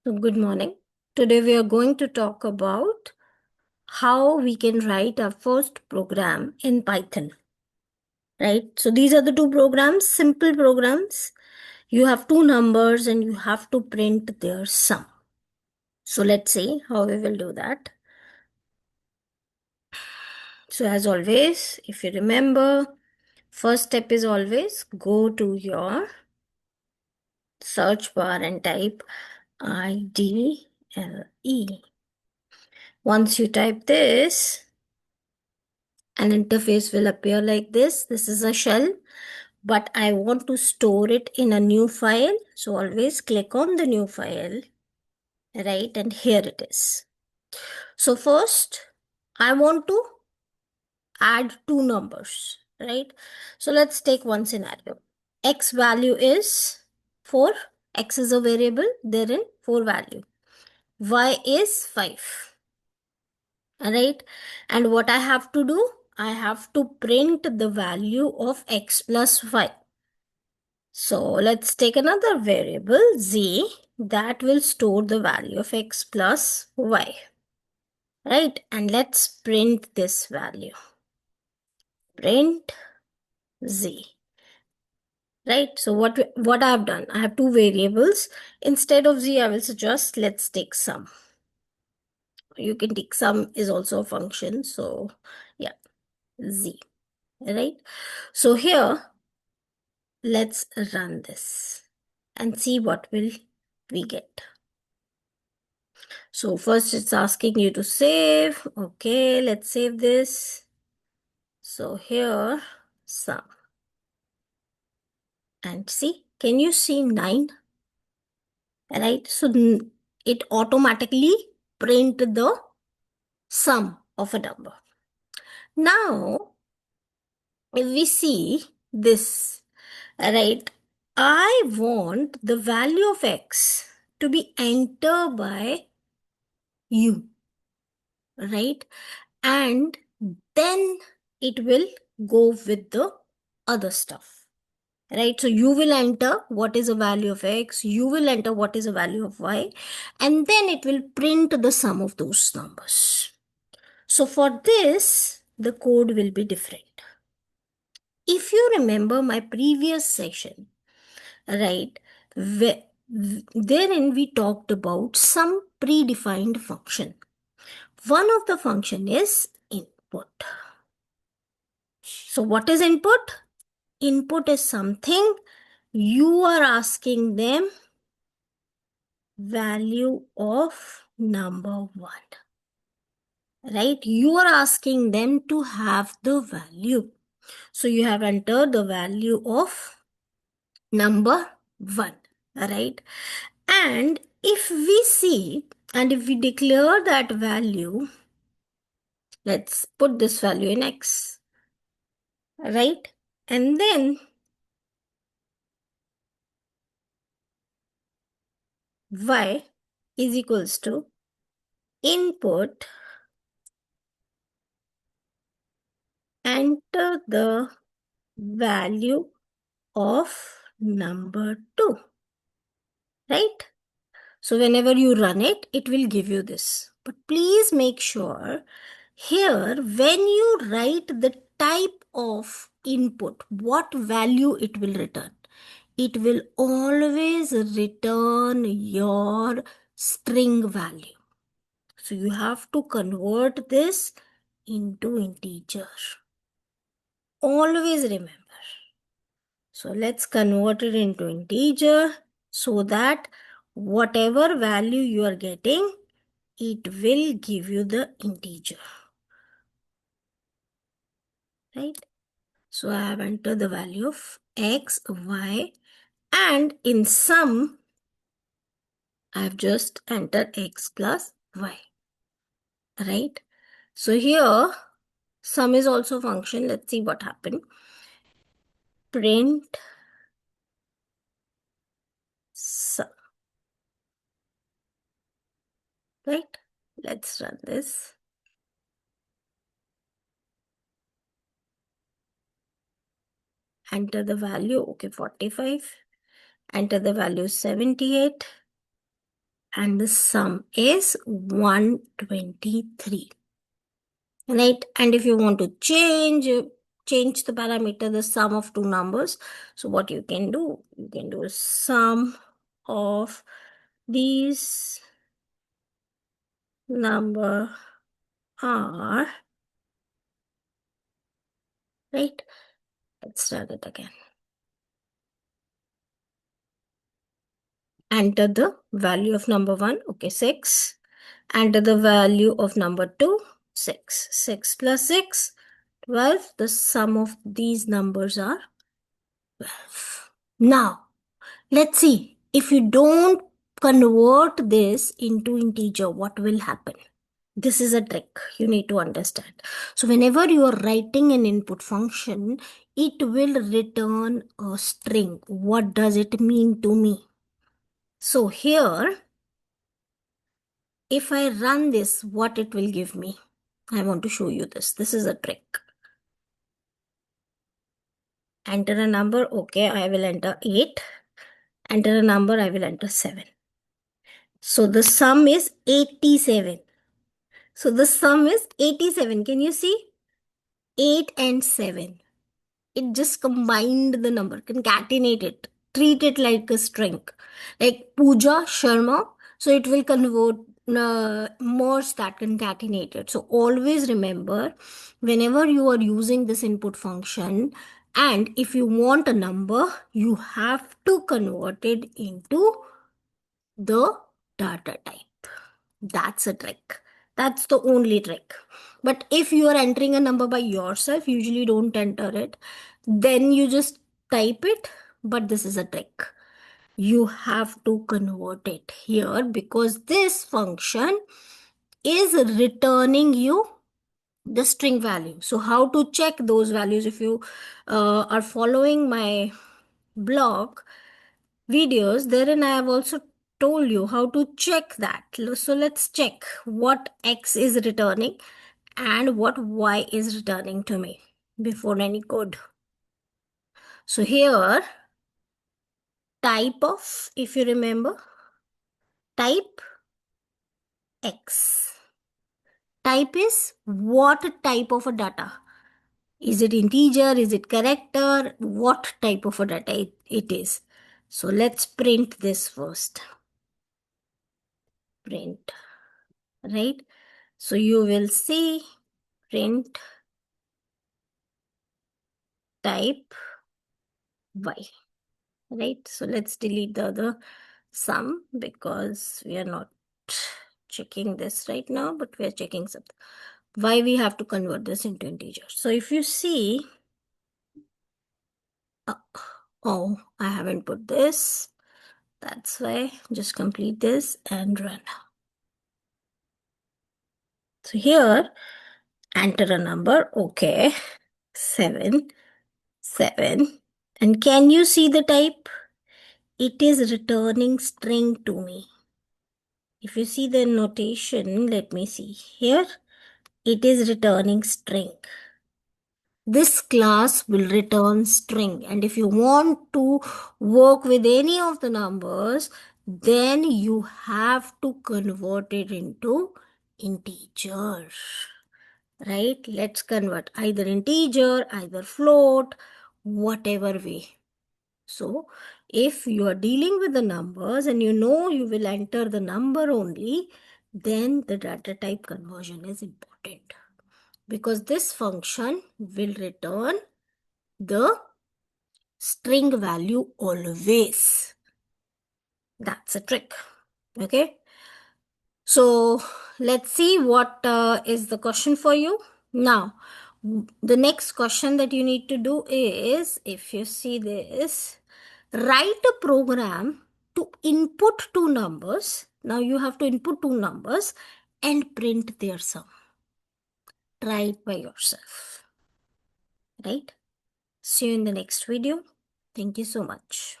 So good morning. Today we are going to talk about how we can write our first program in Python. Right? So these are the two programs, simple programs. You have two numbers and you have to print their sum. So let's see how we will do that. So as always, if you remember, first step is always go to your search bar and type IDLE. Once you type this, an interface will appear like this. This is a shell, but I want to store it in a new file. So always click on the new file, right? And here it is. So first, I want to add two numbers, right? So let's take one scenario. X value is 4. X is a variable, therein 4 value. Y is 5. Alright, and what I have to do? I have to print the value of x plus y. So let's take another variable z that will store the value of x plus y. Right, and let's print this value. Print z. Right, so what I have done? I have two variables. Instead of z, I will suggest let's take sum. You can take sum is also a function. So yeah, z. Right, so here let's run this and see what will we get. So first it's asking you to save. Okay, let's save this. So here sum, and see, can you see 9? Right, so it automatically print the sum of a number. Now if we see this, right, I want the value of x to be entered by you, right? And then it will go with the other stuff, right? So you will enter what is the value of x, you will enter what is the value of y, and then it will print the sum of those numbers. So for this, the code will be different. If you remember my previous session, right, therein we talked about some predefined function. One of the function is input. So what is input? Input is something you are asking them value of number 1. Right? You are asking them to have the value. So you have entered the value of number 1. Right? And if we see and if we declare that value, let's put this value in x. Right? And then y is equals to input, enter the value of number 2, right? So whenever you run it, it will give you this. But please make sure here when you write the type of input, what value it will return. It will always return your string value. So you have to convert this into integer. Always remember. So let's convert it into integer so that whatever value you are getting, it will give you the integer. Right? So I have entered the value of x, y, and in sum, I have just entered x plus y. Right? So here, sum is also a function. Let's see what happened. Print sum. Right? Let's run this. Enter the value. Okay, 45. Enter the value 78. and the sum is 123. Right? And if you want to change the parameter, the sum of two numbers, so what you can do sum of these number are, right? Let's start it again. Enter the value of number 1, okay, 6. Enter the value of number 2, 6. 6 plus 6, 12. The sum of these numbers are 12. Now, let's see. If you don't convert this into integer, what will happen? This is a trick you need to understand. So whenever you are writing an input function, it will return a string. What does it mean to me? So here, if I run this, what it will give me? I want to show you this. This is a trick. Enter a number. Okay, I will enter 8. Enter a number. I will enter 7. So the sum is 87. So the sum is 87. Can you see? 8 and 7. It just combined the number, concatenate it, treat it like a string. Like Pooja Sharma. So it will convert, merge that, concatenated. So always remember, whenever you are using this input function, and if you want a number, you have to convert it into the data type. That's a trick. That's the only trick. But if you are entering a number by yourself, usually don't enter it. Then you just type it. But this is a trick. You have to convert it here because this function is returning you the string value. So how to check those values? If you are following my blog videos, therein I have also told you how to check that. So let's check what X is returning and what Y is returning to me before any code. So here, type of, if you remember, type X. Type is what type of a data? Is it integer? Is it character? What type of a data it is? So let's print this first. Print, right? So you will see print type Y, right? So let's delete the other sum because we are not checking this right now, but we are checking something. Why we have to convert this into integer? So if you see, oh, I haven't put this. That's why. Just complete this and run. So here, enter a number. Okay, 7, 7. And can you see the type? It is returning string to me. If you see the notation, let me see. Here, it is returning string. This class will return string. And if you want to work with any of the numbers, then you have to convert it into integer. Right? Let's convert either integer, either float, whatever way. So, if you are dealing with the numbers and you know you will enter the number only, then the data type conversion is important because this function will return the string value always. That's a trick. Okay. So let's see what is the question for you. Now, the next question that you need to do is, if you see this, write a program to input two numbers. Now you have to input two numbers and print their sum. Try it by yourself. Right? See you in the next video. Thank you so much.